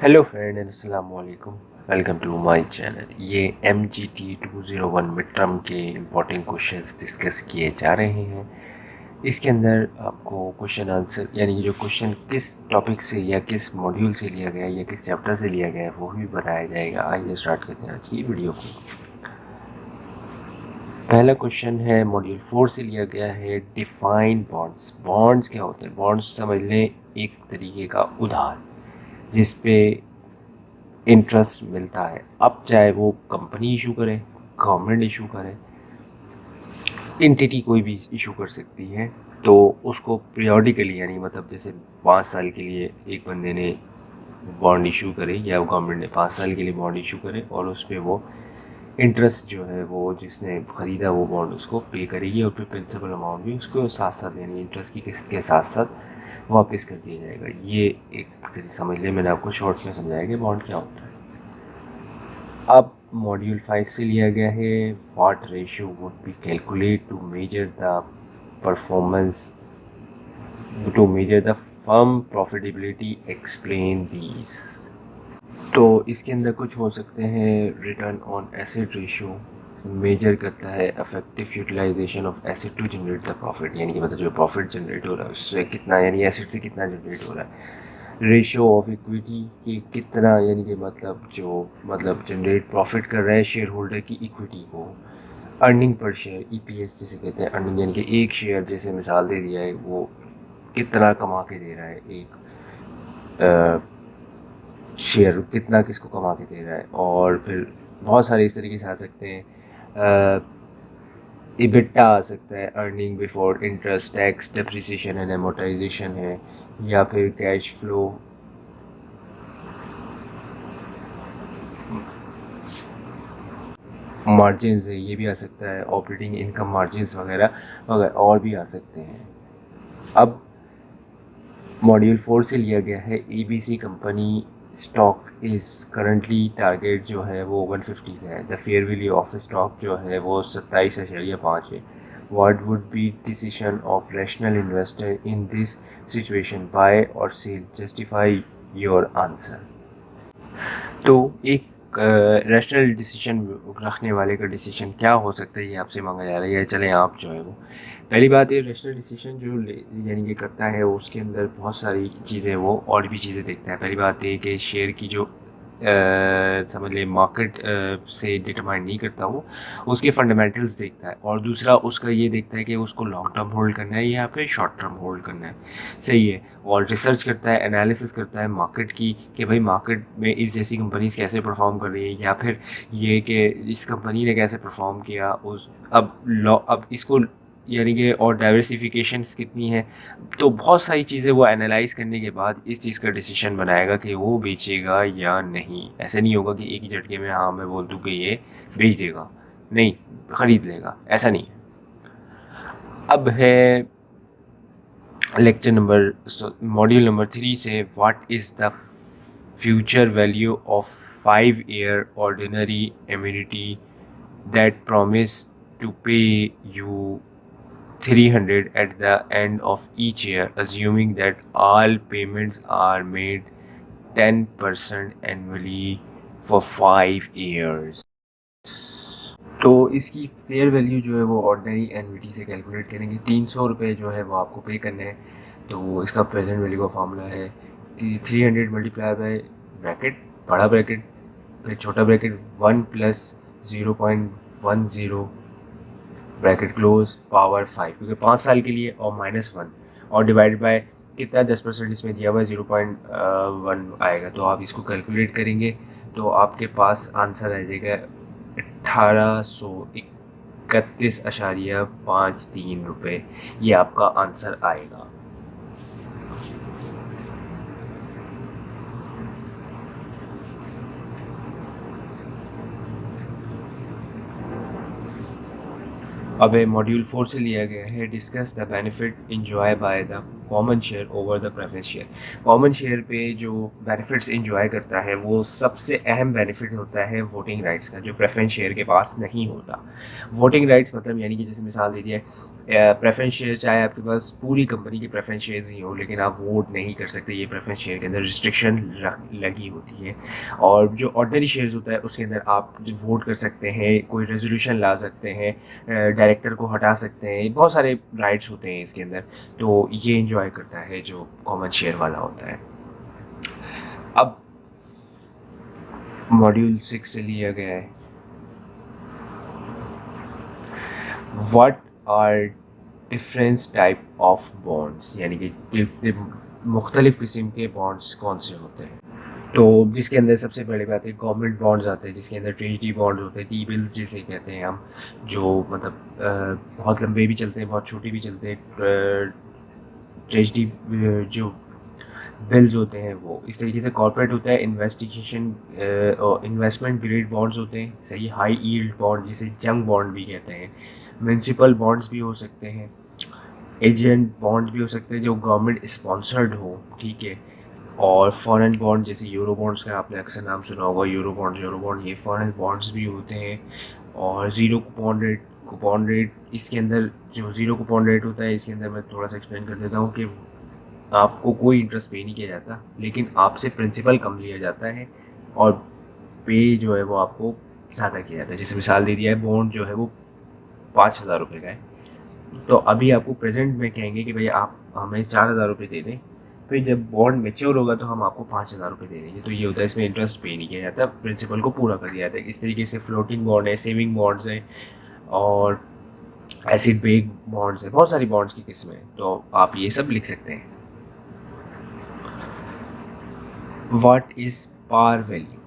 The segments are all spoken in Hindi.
हेलो फ्रेंड, अस्सलाम वालेकुम। Welcome to my channel. ये MGT 201 मिड टर्म के इम्पोर्टेंट क्वेश्चंस डिस्कस किए जा रहे हैं। इसके अंदर आपको क्वेश्चन आंसर यानी कि जो क्वेश्चन किस टॉपिक से या किस मॉड्यूल से लिया गया है या किस चैप्टर से लिया गया है वो भी बताया जाएगा। आइए स्टार्ट करते हैं आज की वीडियो को। पहला क्वेश्चन है मॉड्यूल 4 से लिया गया है, डिफाइन बॉन्ड्स। बॉन्ड्स क्या होते हैं? बॉन्ड्स समझ लें एक तरीके का उधार जिस पे इंटरेस्ट मिलता है। अब चाहे वो कंपनी इशू करे, गवर्नमेंट इशू करे, एंटिटी कोई भी इशू कर सकती है, तो उसको पीरियोडिकली यानी मतलब जैसे 5 साल के लिए एक बंदे ने बॉन्ड इशू करे या गवर्नमेंट ने 5 साल के लिए बॉन्ड इशू करे और उस पर वो इंटरेस्ट जो है वो जिसने ख़रीदा वो बॉन्ड उसको पे करेगी और फिर प्रिंसिपल अमाउंट भी उसको साथ साथ यानी इंटरेस्ट की किस्त के साथ साथ वापस कर दिया जाएगा। ये एक समझ लें, मैंने आपको शॉर्ट में समझाया कि बॉन्ड क्या होता है। अब मॉड्यूल 5 से लिया गया है, what ratio would be calculate to measure the performance to measure the firm profitability, explain these. तो इसके अंदर कुछ हो सकते हैं। Return on asset ratio measure करता है effective utilization of asset to generate the profit, यानी कि मतलब जो प्रॉफिट जनरेट हो रहा है उससे कितना यानी एसेट से कितना जनरेट हो रहा है। रेशियो ऑफ इक्विटी की कितना यानी कि मतलब जनरेट प्रॉफिट कर रहा है शेयर होल्डर की इक्विटी को। अर्निंग पर शेयर EPS जिसे कहते हैं, अर्निंग यानी कि एक शेयर जैसे मिसाल दे दिया है वो कितना कमा के दे रहा है, एक शेयर कितना किसको कमा के दे रहा है। और फिर बहुत सारे इस तरीके से आ सकते हैं। EBITDA आ सकता है, earning before interest tax depreciation and amortization है, या फिर कैश फ्लो मार्जिन्स है, ये भी आ सकता है। ऑपरेटिंग इनकम मार्जिन्स वगैरह वगैरह और भी आ सकते हैं। अब मॉड्यूल 4 से लिया गया है, ABC company stock is currently target जो है वो 150 का है। The fair value of stock जो है वो 27.5 है। What would be decision of rational investor in this situation, buy और सेल, जस्टिफाई योर आंसर। तो एक रैशनल डिसीजन रखने वाले का डिसीजन क्या हो सकता है ये आपसे मांगा जा रहा है। चलें आप जो है वो पहली बात ये रैशनल डिसीजन जो यानी कि करता है उसके अंदर बहुत सारी चीज़ें वो और भी चीज़ें देखता है। पहली बात ये कि शेयर की जो समझ लें मार्केट से डिटरमाइन नहीं करता वो उसके फंडामेंटल्स देखता है, और दूसरा उसका ये देखता है कि उसको लॉन्ग टर्म होल्ड करना है या फिर शॉर्ट टर्म होल्ड करना है। सही है। और रिसर्च करता है, एनालिसिस करता है मार्केट की कि भाई मार्केट में इस जैसी कंपनीज कैसे परफॉर्म कर रही है, या फिर ये कि इस कंपनी ने कैसे परफॉर्म किया उस अब इसको यानी कि और डाइवर्सिफिकेशंस कितनी है। तो बहुत सारी चीज़ें वो एनालाइज करने के बाद इस चीज़ का डिसीजन बनाएगा कि वो बेचेगा या नहीं। ऐसे नहीं होगा कि एक ही झटके में हाँ मैं बोल दूँ कि ये बेच देगा, नहीं ख़रीद लेगा, ऐसा नहीं है। अब है लेक्चर नंबर मॉड्यूल नंबर 3 से, what is the future value of 5-year ordinary annuity that promise to pay you 300 at the end of each year, assuming that all payments are made 10% annually for 5 years। तो इसकी फेयर वैल्यू जो है वो ऑर्डिनरी एन्युटी से कैलकुलेट करेंगे। 300 रुपये जो है वो आपको पे करने हैं। तो इसका प्रेजेंट वैल्यू का फार्मूला है 300 मल्टीप्लाई बाय ब्रैकेट, बड़ा ब्रैकेट, फिर छोटा bracket 1 plus 0.10 bracket close power 5, क्योंकि 5 साल के लिए, और -1 और डिवाइड बाय कितना 10% इसमें दिया हुआ है 0.1 आएगा। तो आप इसको कैलकुलेट करेंगे तो आपके पास आंसर आ जाएगा 1831.53 रुपये। ये आपका आंसर आएगा। अब मॉड्यूल 4 से लिया गया है, discuss the benefit enjoy by the common share over the preference share. Common share पे जो बेनिफिट्स इंजॉय करता है वो सबसे अहम बेनिफिट होता है वोटिंग राइट्स का, जो प्रेफरेंस शेयर के पास नहीं होता। वोटिंग राइट्स मतलब यानी कि जैसे मिसाल दे दिया है, प्रेफरेंस शेयर चाहे आपके पास पूरी कंपनी के प्रेफरेंस शेयर्स ही हो, लेकिन आप वोट नहीं कर सकते, ये प्रेफरेंस शेयर के अंदर रिस्ट्रिक्शन लगी होती है। और जो ऑर्डिनरी शेयर्स होता है उसके अंदर आप जो वोट कर सकते हैं, कोई रेजोल्यूशन ला सकते हैं, डायरेक्टर को हटा सकते हैं, बहुत सारे राइट्स होते हैं इसके अंदर। तो ये इंजॉय करता है जो कॉमन शेयर वाला होता है। अब मॉड्यूल 6 से लिया गया है, what are different type of bonds, यानी कि मुख्तलिफ किस्म के बॉन्ड्स कौन से होते हैं। तो जिसके अंदर सबसे बड़ी बात है गवर्नमेंट बॉन्ड्स आते हैं, जिसके अंदर ट्रेजरी बॉन्ड्स होते हैं, टी बिल्स जिसे कहते हैं हम, जो मतलब बहुत लंबे भी चलते हैं, बहुत छोटे भी चलते हैं। ट्रेजरी जो बिल्स होते हैं वो इस तरीके से। कॉर्पोरेट होता है इन्वेस्टिगेशन और इन्वेस्टमेंट ग्रेड बॉन्ड्स होते हैं, सही, हाई यील्ड बॉन्ड जिसे जंग बॉन्ड भी कहते हैं। म्यूनसिपल बॉन्ड्स भी हो सकते हैं, एजेंट बॉन्ड भी हो सकते हैं जो गवर्नमेंट स्पॉन्सर्ड हो, ठीक है। और फॉरेन बॉन्ड जैसे यूरो बॉन्ड्स का आपने अक्सर नाम सुना होगा, यूरो बॉन्ड, ये फॉरेन बॉन्ड्स भी होते हैं। और ज़ीरो कूपन रेट इसके अंदर, जो ज़ीरो कूपन रेट होता है इसके अंदर मैं थोड़ा सा एक्सप्लेन कर देता हूँ कि आपको कोई इंटरेस्ट पे नहीं किया जाता, लेकिन आपसे प्रिंसिपल कम लिया जाता है और पे जो है वो आपको ज़्यादा किया जाता है। जैसे मिसाल दे दिया है, बॉन्ड जो है वो 5,000 रुपये का है, तो अभी आपको प्रेजेंट में कहेंगे कि भाई आप हमें 4,000 रुपये दे दें, फिर जब बॉन्ड मैच्योर होगा तो हम आपको 5,000 रुपये दे देंगे। तो ये होता है, इसमें इंटरेस्ट पे नहीं किया जाता, प्रिंसिपल को पूरा कर दिया जाता है। इस तरीके से फ्लोटिंग बॉन्ड है, सेविंग बॉन्ड्स हैं और एसिड बेस्ड बॉन्ड्स है, बहुत सारी बॉन्ड्स की किस्में हैं, तो आप ये सब लिख सकते हैं। What is par value.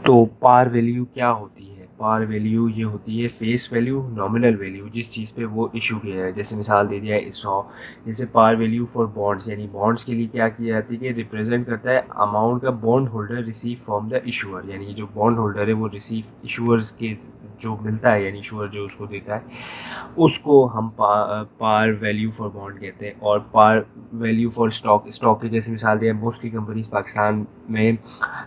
तो पार वैल्यू क्या होती है? पार वैल्यू ये होती है फेस वैल्यू, नॉमिनल वैल्यू, जिस चीज़ पे वो इशू किया है। जैसे मिसाल दे दिया है 100, जैसे पार वैल्यू फॉर बॉन्ड्स, यानी बॉन्ड्स के लिए क्या किया जाती है कि रिप्रेजेंट करता है अमाउंट का bond holder receive from the issuer, यानी जो बॉन्ड होल्डर है वो रिसीव इशूअर्स के जो मिलता है, यानी इशूअर जो उसको देता है, उसको हम पार वैल्यू फॉर बॉन्ड कहते हैं। और पार वैल्यू फॉर स्टॉक के जैसे मिसाल दिया, मोस्टली कंपनीज पाकिस्तान में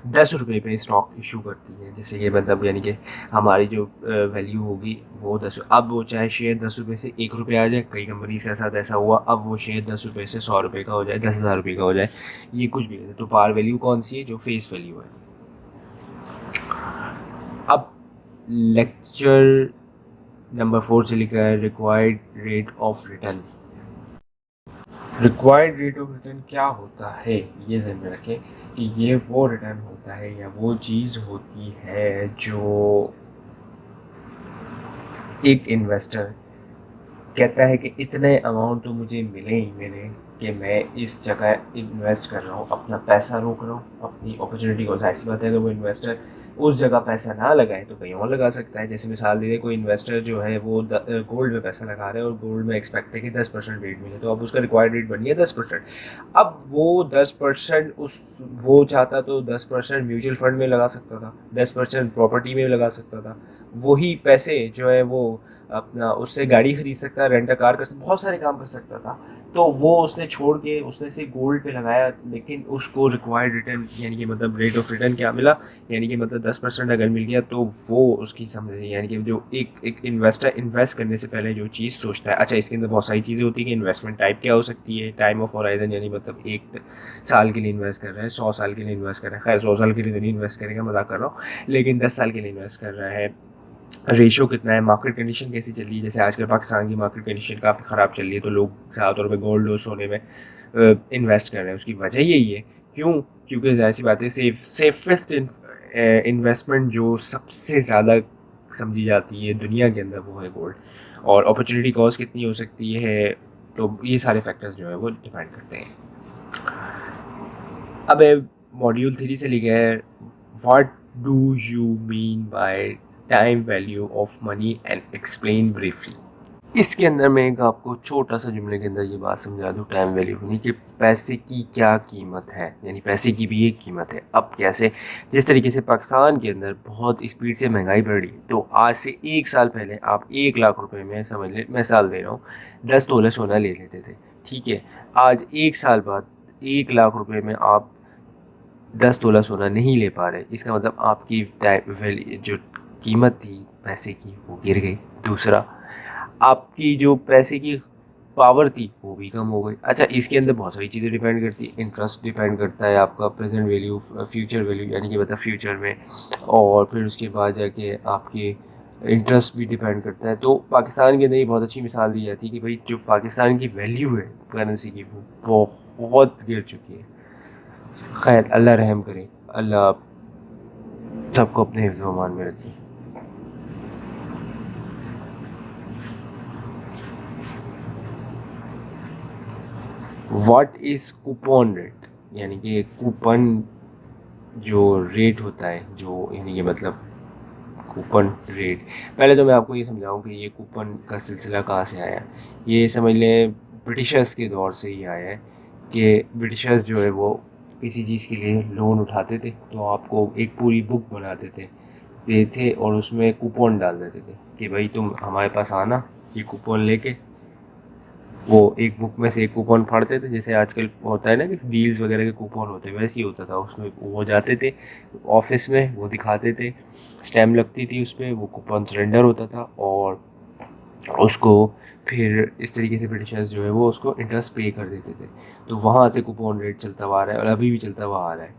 10 रुपये पे स्टॉक इशू करती है, जैसे कि मतलब यानी कि हमारी जो वैल्यू होगी वो 10, अब वो चाहे शेयर 10 रुपये से 1 रुपये आ जाए, कई कंपनीज के साथ ऐसा हुआ, अब वो शेयर 10 रुपये से 100 रुपये का हो जाए, 10,000 रुपये का हो जाए, ये कुछ भी है। तो पार वैल्यू कौन सी है? जो फेस वैल्यू है। अब लेक्चर नंबर 4 से लिखा है required rate of return. Required rate of return क्या होता है, ये ध्यान में रखें कि ये वो रिटर्न होता है या वो चीज़ होती है जो एक इन्वेस्टर कहता है कि इतने अमाउंट तो मुझे मिले ही मिले कि मैं इस जगह इन्वेस्ट कर रहा हूँ, अपना पैसा रोक रहा हूँ, अपनी अपॉर्चुनिटी को। ऐसी बात है अगर वो इन्वेस्टर उस जगह पैसा ना लगाए तो कहीं और लगा सकता है। जैसे मिसाल दीजिए कोई इन्वेस्टर जो है वो गोल्ड में पैसा लगा रहा है और गोल्ड में एक्सपेक्ट है कि 10% रेट मिले, तो अब उसका रिक्वायर्ड रेट बन गया 10%। अब वो 10% वो चाहता तो 10% म्यूचुअल फंड में लगा सकता था, 10% प्रॉपर्टी में लगा सकता था, वही पैसे जो है वो अपना उससे गाड़ी खरीद सकता, रेंट अ कार कर सकता, बहुत सारे काम कर सकता था। तो वो उसने छोड़ के उसने से गोल्ड पे लगाया, लेकिन उसको रिक्वायर्ड रिटर्न यानी कि मतलब रेट ऑफ रिटर्न क्या मिला, यानी कि मतलब 10% अगर मिल गया तो वो उसकी समझ, यानी कि जो एक इन्वेस्टर इन्वेस्ट करने से पहले जो चीज़ सोचता है। अच्छा, इसके अंदर बहुत सारी चीज़ें होती है कि इन्वेस्टमेंट टाइप क्या हो सकती है। टाइम ऑफ होराइजन, यानी मतलब 1 साल के लिए इन्वेस्ट कर रहा है, 100 साल के लिए इन्वेस्ट कर रहा है, खैर 100 साल के लिए तो नहीं इन्वेस्ट करेगा, मजाक कर रहा हूँ, लेकिन 10 साल के लिए इन्वेस्ट कर रहा है। रेशो कितना है, मार्केट कंडीशन कैसी चल रही है। जैसे आजकल पाकिस्तान की मार्केट कंडीशन काफ़ी ख़राब चल रही है, तो लोग ज़्यादातौर पे गोल्ड और सोने में इन्वेस्ट कर रहे हैं। उसकी वजह यही है, क्यों? क्योंकि ज़ाहिर सी बात है सेफेस्ट इन्वेस्टमेंट जो सबसे ज़्यादा समझी जाती है दुनिया के अंदर वो है गोल्ड। और अपॉर्चुनिटी कॉस्ट कितनी हो सकती है, तो ये सारे फैक्टर्स जो है वो डिपेंड करते हैं। अब मॉड्यूल 3 से लिखा है what do you mean by time value of money and explain briefly. इसके अंदर मैं एक आपको छोटा सा जुमले के अंदर ये बात समझा दूँ टाइम वैल्यू होनी कि पैसे की क्या कीमत है, यानी पैसे की भी एक कीमत है। अब कैसे? जिस तरीके से पाकिस्तान के अंदर बहुत स्पीड से महंगाई बढ़ रही, तो आज से 1 साल पहले आप 1 लाख रुपए में, समझ लें, मैं साल दे रहा हूँ, 10 तोले सोना ले लेते थे, ठीक है। आज 1 साल बाद 1 लाख रुपए में आप 10 तोला सोना नहीं ले पा रहे, इसका मतलब आपकी टाइम जो कीमत थी पैसे की वो गिर गई। दूसरा, आपकी जो पैसे की पावर थी वो भी कम हो गई। अच्छा, इसके अंदर बहुत सारी चीज़ें डिपेंड करती है। इंटरेस्ट डिपेंड करता है, आपका प्रेजेंट वैल्यू, फ्यूचर वैल्यू यानी कि मतलब फ्यूचर में, और फिर उसके बाद जाके आपके इंटरेस्ट भी डिपेंड करता है। तो पाकिस्तान के अंदर ये बहुत अच्छी मिसाल दी जाती है कि भाई जो पाकिस्तान की वैल्यू है करेंसी की वो बहुत गिर चुकी है। खैर, अल्लाह रहम करे, अल्लाह सबको अपने हिफ्ज़ व अमान में रखे। व्हाट इज़ कूपन रेट, यानी कि कूपन जो रेट होता है, जो यानी कि मतलब कूपन रेट। पहले तो मैं आपको ये समझाऊं कि ये कूपन का सिलसिला कहाँ से आया है। ये समझ लें ब्रिटिशर्स के दौर से ही आया है कि ब्रिटिशर्स जो है वो किसी चीज़ के लिए लोन उठाते थे तो आपको एक पूरी बुक बनाते थे और उसमें कूपन डाल देते थे कि भाई तुम हमारे पास आना, ये कूपन लेके। वो एक बुक में से एक कूपन फाड़ते थे, जैसे आजकल होता है ना कि डील्स वगैरह के कूपन होते हैं, वैसे ही होता था। उसमें वो जाते थे ऑफिस में, वो दिखाते थे, स्टैम्प लगती थी उस पर, वो कूपन सरेंडर होता था और उसको फिर इस तरीके से ब्रिटिशर्स जो है वो उसको इंटरेस्ट पे कर देते थे। तो वहाँ से कूपन रेट चलता हुआ आ रहा है और अभी भी चलता हुआ आ रहा है।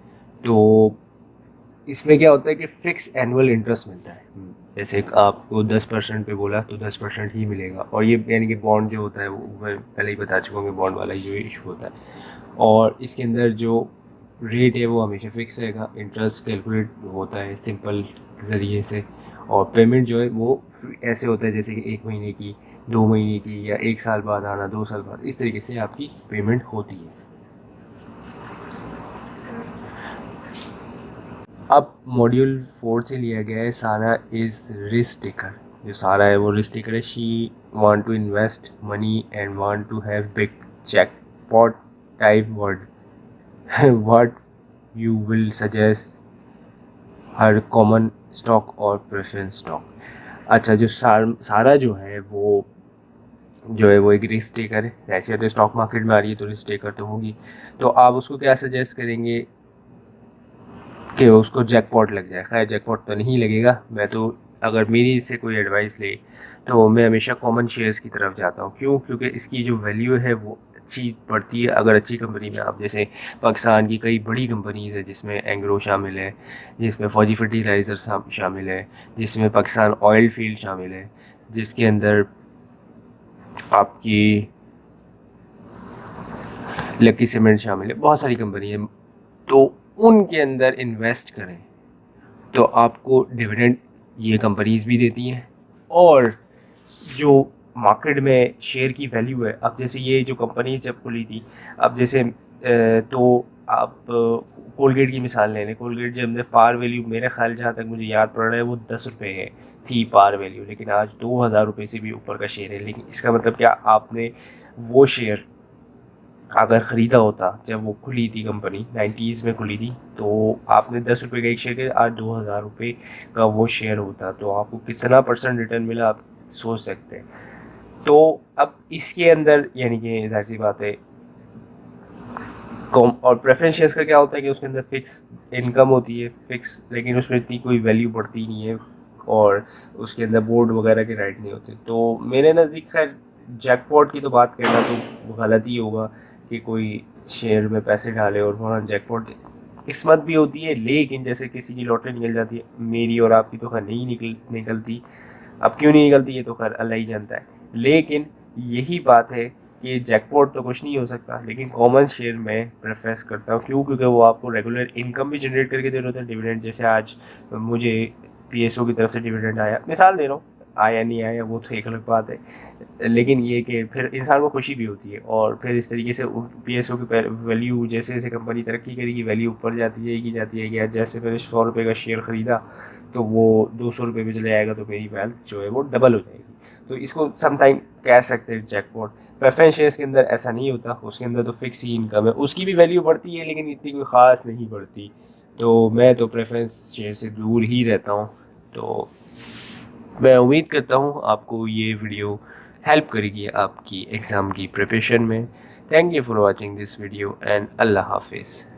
तो इसमें क्या होता है कि फ़िक्स एनुअल इंटरेस्ट मिलता है। जैसे आपको 10% पे बोला तो 10% ही मिलेगा, और ये यानी कि बॉन्ड जो होता है वो मैं पहले ही बता चुका हूँ कि बॉन्ड वाला जो इशू होता है। और इसके अंदर जो रेट है वो हमेशा फ़िक्स रहेगा, इंटरेस्ट कैलकुलेट होता है सिंपल ज़रिए से, और पेमेंट जो है वो ऐसे होता है जैसे कि 1 महीने की, 2 महीने की, या 1 साल बाद आना, 2 साल बाद, इस तरीके से आपकी पेमेंट होती है। अब मॉड्यूल 4 से लिया गया है सारा इज़ रिस्क टेकर। जो सारा है वो रिस्क टेकर है। She want to invest money and want to have big jackpot type word. What you will suggest her, common stock और प्रेफरेंस स्टॉक। अच्छा, जो सारा जो है वो एक रिस्क टेकर है। ऐसे तो स्टॉक मार्केट में आ रही है तो रिस्क टेकर तो होगी। तो आप उसको क्या सजेस्ट करेंगे कि उसको जैकपॉट लग जाए। खैर, जैकपॉट तो नहीं लगेगा। मैं तो अगर मेरी से कोई एडवाइस ले तो मैं हमेशा कॉमन शेयर्स की तरफ जाता हूँ। क्यों? क्योंकि इसकी जो वैल्यू है वो अच्छी पड़ती है। अगर अच्छी कंपनी में आप, जैसे पाकिस्तान की कई बड़ी कंपनीज़ है जिसमें एंग्रो शामिल है, जिसमें फौजी फर्टिलाइज़र शामिल है, जिसमें पाकिस्तान ऑयल फील्ड शामिल है, जिसके अंदर आपकी लकी सीमेंट शामिल है, बहुत सारी कंपनी है। तो उनके अंदर इन्वेस्ट करें तो आपको डिविडेंड ये कंपनीज भी देती हैं, और जो मार्केट में शेयर की वैल्यू है, अब जैसे ये जो कंपनीज जब खुली थी, अब जैसे तो आप कोलगेट की मिसाल ले लें। कोलगेट जब पार वैल्यू, मेरे ख्याल जहाँ तक मुझे याद पड़ रहा है, वो 10 रुपये है थी पार वैल्यू, लेकिन आज 2000 रुपये से भी ऊपर का शेयर है। लेकिन इसका मतलब क्या, आपने वो शेयर अगर ख़रीदा होता जब वो खुली थी, कंपनी 90s में खुली थी, तो आपने 10 रुपये का एक शेयर किया, आज 2000 रुपये का वो शेयर होता, तो आपको कितना % रिटर्न मिला आप सोच सकते हैं। तो अब इसके अंदर यानी कि जाहिर सी बात है, कॉम और प्रेफरेंस शेयर्स का क्या होता है कि उसके अंदर फ़िक्स इनकम होती है, फ़िक्स, लेकिन उसमें इतनी कोई वैल्यू बढ़ती नहीं है, और उसके अंदर बोर्ड वगैरह के राइट नहीं होते। तो मेरे नज़दीक खैर जैकपॉट की तो बात करना तो गलत ही होगा कि कोई शेयर में पैसे डाले और फ़ौरन जैकपॉट। किस्मत भी होती है, लेकिन जैसे किसी की लॉटरी निकल जाती है, मेरी और आपकी तो खैर नहीं निकलती। अब क्यों नहीं निकलती ये तो खैर अल्लाह ही जानता है। लेकिन यही बात है कि जैकपॉट तो कुछ नहीं हो सकता, लेकिन कॉमन शेयर मैं प्रेफरेंस करता हूँ। क्यों? क्योंकि वो आपको रेगुलर इनकम भी जनरेट करके दे रहे होते हैं। डिविडेंड जैसे आज मुझे PSO की तरफ से डिविडेंड आया, मिसाल दे रहा हूँ, आया नहीं आया वो तो एक अलग बात है, लेकिन ये कि फिर इंसान को खुशी भी होती है। और फिर इस तरीके से PSO की वैल्यू, जैसे जैसे कंपनी तरक्की करेगी वैल्यू ऊपर जाती है कि जैसे मैंने 100 रुपये का शेयर ख़रीदा तो वो 200 रुपये में चले आएगा, तो मेरी वेल्थ जो है वो डबल हो जाएगी। तो इसको समटाइम कह सकते हैं जैकपॉट। प्रेफरेंस शेयर्स के अंदर ऐसा नहीं होता, उसके अंदर तो फिक्स ही इनकम है, उसकी भी वैल्यू बढ़ती है लेकिन इतनी कोई ख़ास नहीं बढ़ती। तो मैं तो प्रेफरेंस शेयर से दूर ही रहता हूँ। तो मैं उम्मीद करता हूँ आपको ये वीडियो हेल्प करेगी आपकी एग्ज़ाम की प्रिपरेशन में। Thank you for watching this video and अल्लाह हाफिज़।